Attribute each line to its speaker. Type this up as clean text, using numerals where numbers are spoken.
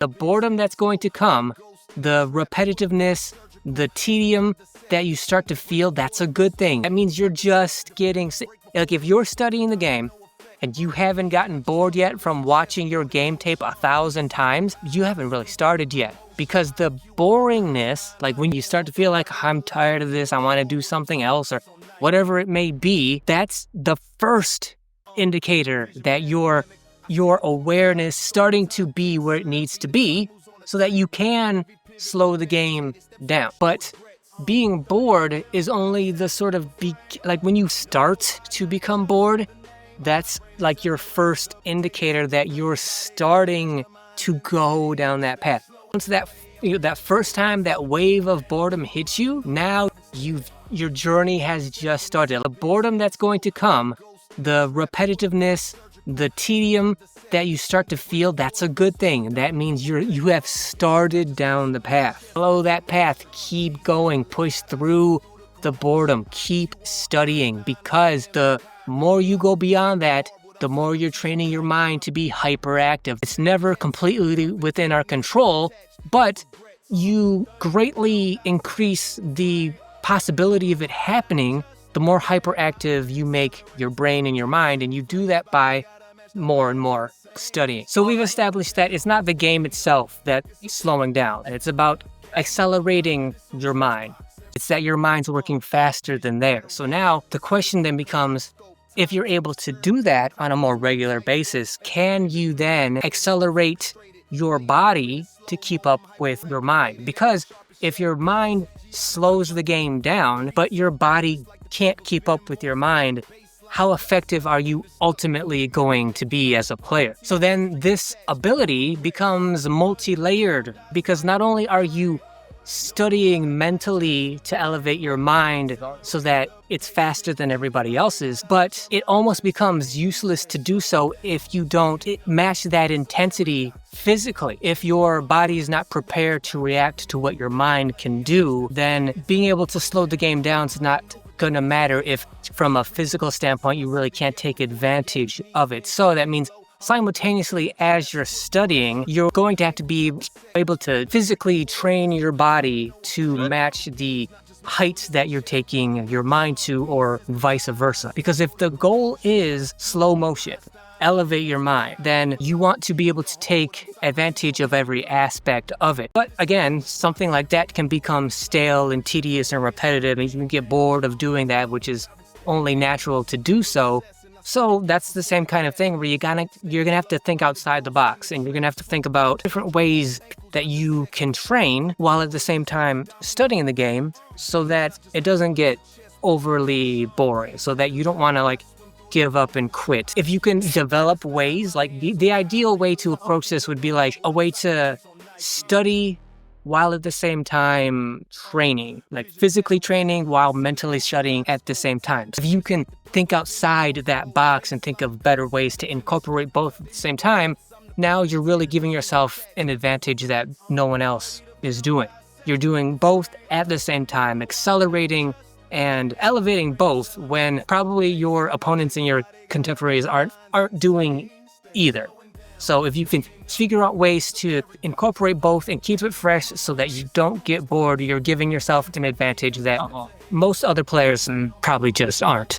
Speaker 1: The boredom that's going to come, the repetitiveness, the tedium that you start to feel, that's a good thing. That means you're just getting, like if you're studying the game and you haven't gotten bored yet from watching your game tape 1,000 times, you haven't really started yet. Because the boringness, like when you start to feel like I'm tired of this, I want to do something else or whatever it may be, that's the first indicator that your awareness starting to be where it needs to be so that you can slow the game down. But being bored is only the sort of, like when you start to become bored, that's like your first indicator that you're starting to go down that path. Once that first time that wave of boredom hits you, now your journey has just started. The boredom that's going to come, the repetitiveness, the tedium that you start to feel, that's a good thing. That means you have started down the path. Follow that path, keep going, push through the boredom, keep studying, because the more you go beyond that, the more you're training your mind to be hyperactive. It's never completely within our control, but you greatly increase the possibility of it happening the more hyperactive you make your brain and your mind, and you do that by more and more studying. So we've established that it's not the game itself that's slowing down. It's about accelerating your mind. It's that your mind's working faster than theirs. So now the question then becomes, if you're able to do that on a more regular basis, can you then accelerate your body to keep up with your mind? Because if your mind slows the game down, but your body can't keep up with your mind, how effective are you ultimately going to be as a player? So then this ability becomes multi-layered, because not only are you studying mentally to elevate your mind so that it's faster than everybody else's, but it almost becomes useless to do so if you don't match that intensity physically. If your body is not prepared to react to what your mind can do, then being able to slow the game down is not going to matter if from a physical standpoint you really can't take advantage of it. So that means simultaneously, as you're studying, you're going to have to be able to physically train your body to match the heights that you're taking your mind to, or vice versa. Because if the goal is slow motion, elevate your mind, then you want to be able to take advantage of every aspect of it. But again, something like that can become stale and tedious and repetitive, and you can get bored of doing that, which is only natural to do so. So that's the same kind of thing where you're gonna have to think outside the box, and you're gonna have to think about different ways that you can train while at the same time studying the game, so that it doesn't get overly boring, so that you don't want to like give up and quit. If you can develop ways, like the ideal way to approach this would be like a way to study while at the same time training, like physically training while mentally studying at the same time. If you can think outside that box and think of better ways to incorporate both at the same time, now you're really giving yourself an advantage that no one else is doing. You're doing both at the same time, accelerating and elevating both, when probably your opponents and your contemporaries aren't doing either. So if you can figure out ways to incorporate both and keep it fresh so that you don't get bored, you're giving yourself an advantage that most other players probably just aren't.